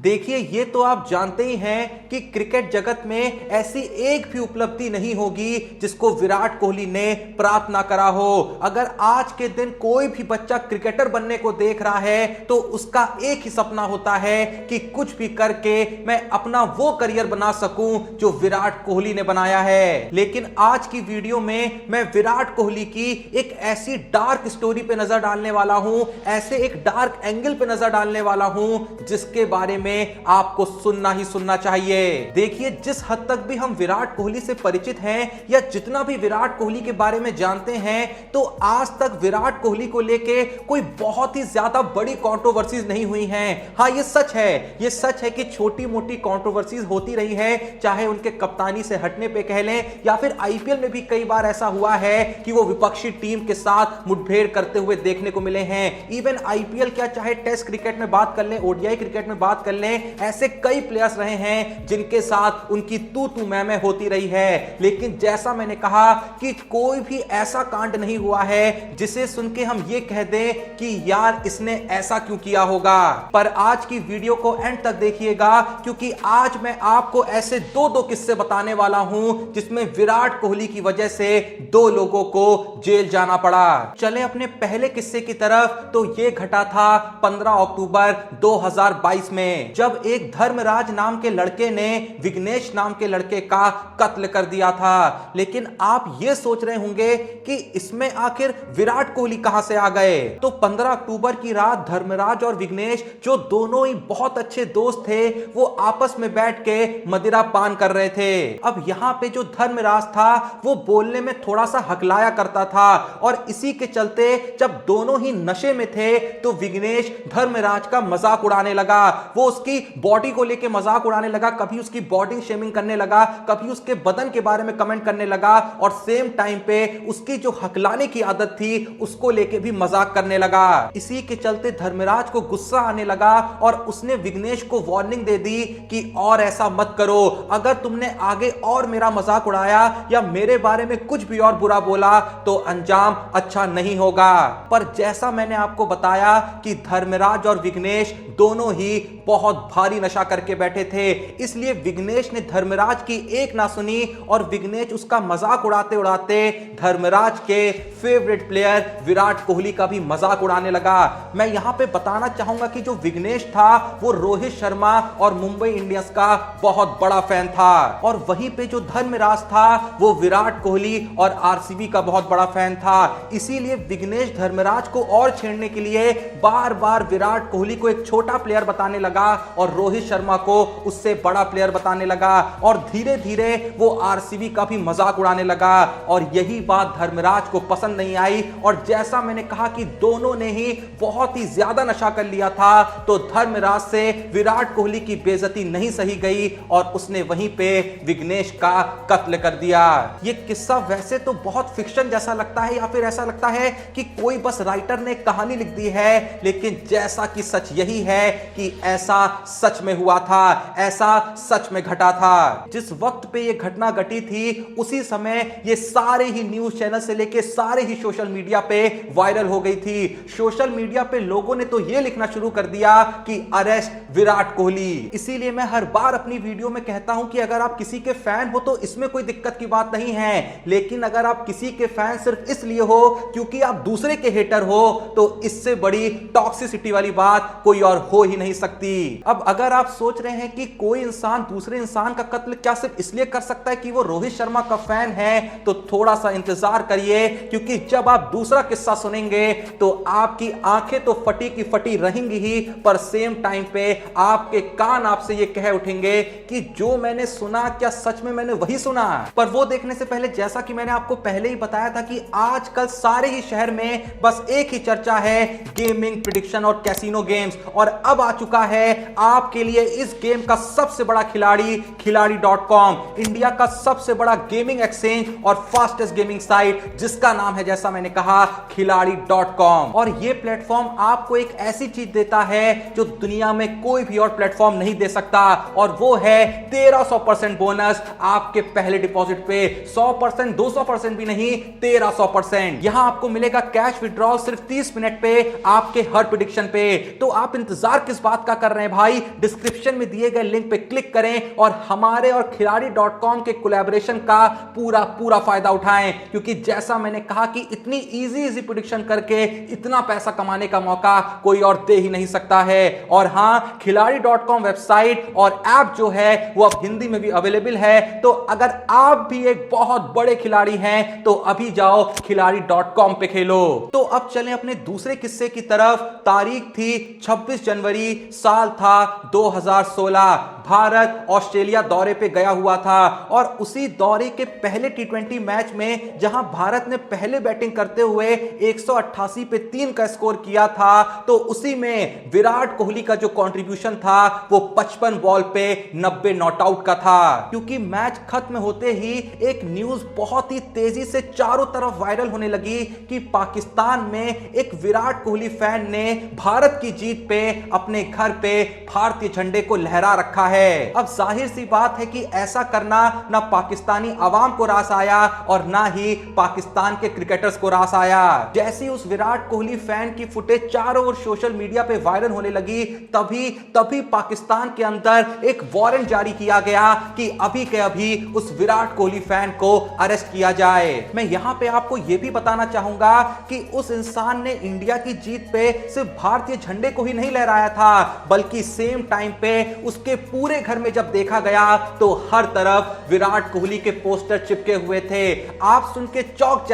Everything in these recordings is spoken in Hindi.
देखिए, ये तो आप जानते ही हैं कि क्रिकेट जगत में ऐसी एक भी उपलब्धि नहीं होगी जिसको विराट कोहली ने प्राप्त ना करा हो। अगर आज के दिन कोई भी बच्चा क्रिकेटर बनने को देख रहा है तो उसका एक ही सपना होता है कि कुछ भी करके मैं अपना वो करियर बना सकूं जो विराट कोहली ने बनाया है। लेकिन आज की वीडियो में मैं विराट कोहली की एक ऐसी डार्क स्टोरी पे नजर डालने वाला हूं, ऐसे एक डार्क एंगल पे नजर डालने वाला हूं जिसके बारे में आपको सुनना ही सुनना चाहिए। देखिए, जिस हद तक भी हम विराट कोहली से परिचित हैं या जितना भी विराट कोहली के बारे में जानते हैं, तो आज तक विराट कोहली को लेके कोई बहुत ही ज्यादा बड़ी कंट्रोवर्सीज नहीं हुई हैं। हाँ, ये सच है कि छोटी मोटी कंट्रोवर्सीज होती रही है, चाहे उनके कप्तानी से हटने पे कह लें या फिर आईपीएल में भी कई बार ऐसा हुआ है कि वो विपक्षी टीम के साथ मुठभेड़ करते हुए देखने को मिले हैं। इवन आईपीएल क्या, चाहे टेस्ट क्रिकेट में बात कर लें, ओडीआई क्रिकेट में बात कर लें, ऐसे कई प्लेयर्स रहे हैं जिनके साथ उनकी तू तू मैं होती रही है। लेकिन जैसा मैंने कहा कि कोई भी ऐसा कांड नहीं हुआ है जिसे सुन के हम ये कह दें कि यार इसने ऐसा क्यों किया होगा। पर आज की वीडियो को एंड तक देखिएगा, क्योंकि आज मैं आपको ऐसे दो किस्से बताने वाला हूं जिसमें विराट कोहली की वजह से दो लोगों को जेल जाना पड़ा। चले अपने पहले किस्से की तरफ। तो ये घटा था 15 अक्टूबर 2022 में, जब एक धर्मराज नाम के लड़के ने विघ्नेश नाम के लड़के का कत्ल कर दिया था। लेकिन आप ये सोच रहे होंगे कि इसमें आखिर विराट कोहली कहां से आ गए। तो 15 अक्टूबर की रात धर्मराज और विघ्नेश, जो दोनों ही बहुत अच्छे दोस्त थे, वो आपस में बैठ के मदिरा पान कर रहे थे। अब यहां पे जो धर्मराज था वो बोलने में थोड़ा सा हकलाया करता था, और इसी के चलते जब दोनों ही नशे में थे तो विघ्नेश धर्मराज का मजाक उड़ाने लगा। वो उसकी बॉडी को लेके मजाक उड़ाने लगा, कभी उसकी बॉडी शेमिंग करने लगा, कभी उसके बदन के बारे में कमेंट करने लगा, और सेम टाइम पे उसकी जो हकलाने की आदत थी उसको लेके भी मजाक करने लगा। इसी के चलते धर्मराज को गुस्सा आने लगा और उसने विघ्नेश को वार्निंग दे दी कि और ऐसा मत करो, अगर तुमने आगे और मेरा मजाक उड़ाया या मेरे बारे में कुछ भी और बुरा बोला तो अंजाम अच्छा नहीं होगा। पर जैसा मैंने आपको बताया कि धर्मराज और विघ्नेश दोनों ही बहुत भारी नशा करके बैठे थे, इसलिए विघ्नेश ने धर्मराज की एक ना सुनी और विघ्नेश उसका मजाक उड़ाते उड़ाते धर्मराज के फेवरेट प्लेयर विराट कोहली का भी मजाक उड़ाने लगा। मैं यहां पे बताना चाहूंगा कि जो विघ्नेश था वो रोहित शर्मा और मुंबई इंडियंस का बहुत बड़ा फैन था, और वहीं पे जो धर्मराज था वो विराट कोहली और आरसीबी का बहुत बड़ा फैन था। इसीलिए विघ्नेश धर्मराज को और छेड़ने के लिए बार बार विराट कोहली को एक छोटा प्लेयर बताने लगा और रोहित शर्मा को उससे बड़ा प्लेयर बताने लगा, और धीरे धीरे वो आरसीबी का भी मजाक उड़ाने लगा। और यही बात धर्मराज को पसंद नहीं आई, और जैसा मैंने कहा कि दोनों ने ही बहुत ही ज्यादा नशा कर लिया था, तो धर्मराज से विराट कोहली की बेइज्जती नहीं सही गई और उसने वहीं पे विघ्नेश का कत्ल कर दिया। ये किस्सा वैसे तो बहुत फिक्शन जैसा लगता है, या फिर ऐसा लगता है कि कोई बस राइटर ने कहानी लिख दी है, लेकिन जैसा कि सच यही है कि ऐसा सच में हुआ था, ऐसा सच में घटा था। जिस वक्त पे ये घटना घटी थी उसी समय ये सारे ही न्यूज चैनल से लेके सारे ही सोशल मीडिया पे वायरल हो गई थी। सोशल मीडिया पे लोगों ने तो ये लिखना शुरू कर दिया कि अरेस्ट विराट कोहली। इसीलिए मैं हर बार अपनी वीडियो में कहता हूं कि अगर आप किसी के फैन हो तो इसमें कोई दिक्कत की बात नहीं है, लेकिन अगर आप किसी के फैन सिर्फ इसलिए हो क्योंकि आप दूसरे के हेटर हो तो इससे बड़ी टॉक्सिसिटी वाली बात कोई और हो ही नहीं सकती। अब अगर आप सोच रहे हैं कि कोई इंसान दूसरे इंसान का कत्ल क्या सिर्फ इसलिए कर सकता है कि वो रोहित शर्मा का फैन है, तो थोड़ा सा इंतजार करिए, क्योंकि जब आप दूसरा किस्सा सुनेंगे तो आपकी आंखें तो फटी की फटी रहेंगी ही, पर सेम टाइम पे आपके कान आपसे ये कह उठेंगे कि जो मैंने सुना क्या सच में मैंने वही सुना। पर वो देखने से पहले, जैसा कि मैंने आपको पहले ही बताया था कि आजकल सारे ही शहर में बस एक ही चर्चा है, गेमिंग प्रेडिक्शन और कैसीनो गेम्स, और अब आ चुका है आपके लिए इस गेम का सबसे बड़ा खिलाड़ी खिलाड़ी.com, इंडिया का सबसे बड़ा गेमिंग एक्सचेंज और फास्टेस्ट गेमिंग साइट, जिसका नाम है, जैसा मैंने कहा, खिलाड़ी.com। और यह प्लेटफॉर्म आपको एक ऐसी चीज देता है जो दुनिया में कोई भी और प्लेटफॉर्म नहीं दे सकता, और वो है 1300% बोनस आपके पहले डिपॉजिट पे। 100%, 200% भी नहीं, 1300%। यहां आपको मिलेगा कैश विड्रॉल सिर्फ 30 मिनट पे आपके हर प्रेडिक्शन पे। तो आप इंतजार किस बात का कर रहे हैं भाई डिस्क्रिप्शन में दिए गए लिंक पे क्लिक करें और हमारे और खिलाड़ी.com के कोलैबोरेशन का पूरा फायदा उठाएं, क्योंकि जैसा मैंने कहा कि इतनी इजी प्रेडिक्शन करके इतना पैसा कमाने का मौका कोई और दे ही नहीं सकता है। और हां, खिलाड़ी.com वेबसाइट और ऐप जो है वो अब हिंदी में भी अवेलेबल है, तो अगर आप भी एक बहुत बड़े खिलाड़ी हैं तो अभी जाओ खिलाड़ी.com पे खेलो। तो अब चलें अपने दूसरे किस्से की तरफ। तारीख थी 26 जनवरी, साल था 2016। भारत ऑस्ट्रेलिया दौरे पे गया हुआ था और उसी दौरे के पहले टी20 मैच में जहां भारत ने पहले बैटिंग करते हुए 188 पे 3 का स्कोर किया था, तो उसी में विराट कोहली का जो कंट्रीब्यूशन था वो 55 बॉल पे 90 नॉट आउट का था। क्योंकि मैच खत्म होते ही एक न्यूज बहुत ही तेजी से चारों तरफ वायरल होने लगी कि पाकिस्तान में एक विराट कोहली फैन ने भारत की जीत पे अपने घर पे भारतीय झंडे को लहरा रखा है। अब जाहिर सी बात है कि ऐसा करना ना पाकिस्तानी आवाम को रास आया और ना ही पाकिस्तान के क्रिकेटर्स को रास आया। जैसे उस विराट कोहली फैन की फुटेज चारों ओर सोशल मीडिया पे वायरल होने लगी, तभी पाकिस्तान के अंदर एक वारंट जारी किया गया कि अभी के अभी उस विराट कोहली फैन को अरेस्ट किया जाए। मैं यहां पे आपको यह भी बताना चाहूंगा कि उस इंसान ने इंडिया की जीत पे सिर्फ भारतीय झंडे को ही नहीं लहराया था, बल्कि सेम टाइम पे उसके पूरे घर में जब देखा गया तो हर तरफ विराट कोहली के पोस्टर चिपके हुए थे। आप सुन के चौंक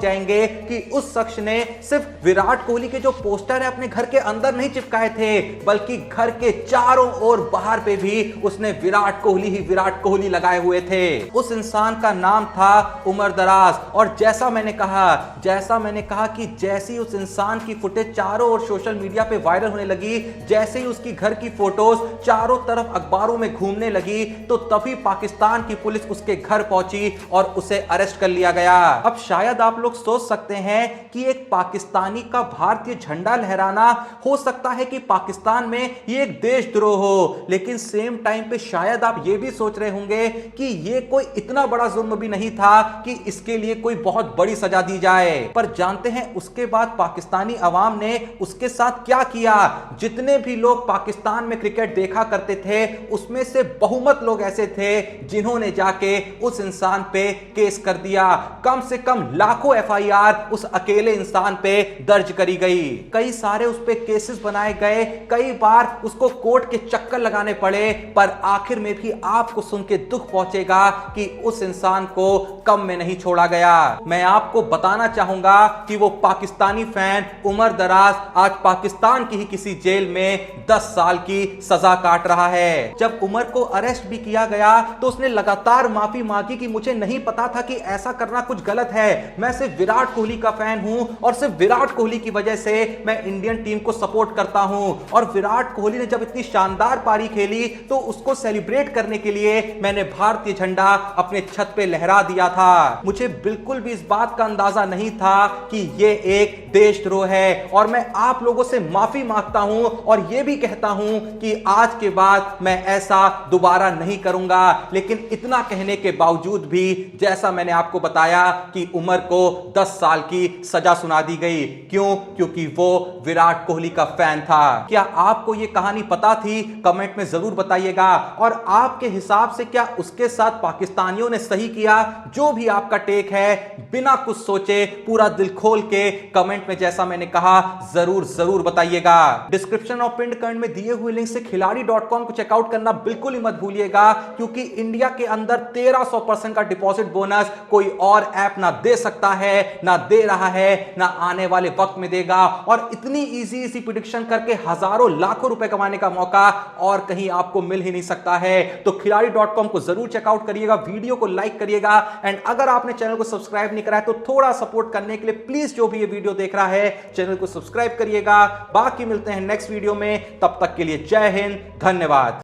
जाएंगे कि उस शख्स ने सिर्फ विराट कोहली के जो पोस्टर है अपने घर के अंदर नहीं चिपकाए थे, बल्कि घर के चारों ओर बाहर पे भी उसने विराट कोहली लगाए हुए थे। उस इंसान का नाम था उमर दराज। और जैसा मैंने कहा कि जैसे ही उस इंसान की फुटेज चारों ओर सोशल मीडिया पे वायरल होने लगी, जैसे ही उसकी घर की फोटोज चारों तरफ अखबारों में घूमने लगी, तो तभी पाकिस्तान की पुलिस उसके घर पहुंची और उसे अरेस्ट कर लिया गया। अब शायद आप लोग सोच सकते हैं कि एक पाकिस्तानी का भारतीय झंडा लहराना, हो सकता है कि पाकिस्तान में ये एक देशद्रोह हो, लेकिन सेम टाइम पे शायद आप ये भी सोच रहे होंगे कि ये कोई इतना बड़ा जुर्म भी नहीं था कि इसके लिए कोई बहुत बड़ी सजा दी जाए। पर जानते हैं उसके बाद पाकिस्तानी अवाम ने उसके साथ क्या किया? जितने भी लोग पाकिस्तान में क्रिकेट देखा करते थे, उसमें से बहुमत लोग ऐसे थे जिन्होंने जाके उस इंसान पे केस कर दिया। कम से कम लाखों एफआईआर उस अकेले इंसान पे दर्ज करी गई। कई सारे उस पे केसेस बनाए गए, कई बार उसको कोर्ट के चक्कर लगाने पड़े, पर आखिर में भी आपको सुन के दुख पहुंचेगा कि उस इंसान को कम में नहीं छोड़ा गया। मैं आपको बताना चाहूंगा कि वो पाकिस्तानी फैन उमर दराज आज पाकिस्तान की ही किसी जेल में 10 साल की सजा काट रहा है। जब उमर को अरेस्ट भी किया गया तो उसने लगातार माफी मांगी कि मुझे नहीं पता था कि ऐसा करना कुछ गलत है, मैं सिर्फ विराट कोहली का फैन हूं और सिर्फ विराट कोहली की वजह से मैं इंडियन टीम को सपोर्ट करता हूं। और विराट कोहली ने जब इतनी शानदार पारी खेली तो उसको सेलिब्रेट करने के लिए मैंने भारतीय झंडा अपने छत पे लहरा दिया था। मुझे बिल्कुल भी इस बात का अंदाजा नहीं था कि यह एक देशद्रोह है और मैं आप लोगों से माफी मांगता हूं और यह भी कहता हूं कि आज के बाद मैं ऐसा दोबारा नहीं करूंगा। लेकिन इतना कहने के बावजूद भी जैसा मैंने आपको बताया कि उमर को 10 साल की सजा सुना दी गई। क्यों? क्योंकि वो विराट कोहली का फैन था। क्या आपको यह कहानी पता थी? कमेंट में जरूर बताइएगा। और आपके हिसाब से क्या उसके साथ पाकिस्तानियों ने सही किया? जो भी आपका टेक है, बिना कुछ सोचे पूरा दिल खोल के कमेंट में जैसा मैंने कहा जरूर बताइएगा। डिस्क्रिप्शन और पिन कमेंट में दिए हुए लिंक से खिलाड़ी.com को चेकआउट करना बिल्कुल ही मत भूलिएगा, क्योंकि इंडिया के अंदर 1300% का डिपॉजिट बोनस कोई और ऐप ना दे सकता है, ना दे रहा है, ना आने वाले वक्त में देगा। और इतनी इजी प्रेडिक्शन करके हजारों लाखों रुपए कमाने का मौका और कहीं आपको मिल ही नहीं सकता है। तो खिलाड़ी.com को जरूर चेकआउट करिएगा, वीडियो को लाइक करिएगा, एंड अगर आपने चैनल को सब्सक्राइब नहीं करा है तो थोड़ा सपोर्ट करने के लिए प्लीज जो भी ये वीडियो देख रहा है चैनल को सब्सक्राइब करिएगा। बाकी मिलते हैं नेक्स्ट वीडियो में, तब तक के लिए जय हिंद, धन्यवाद।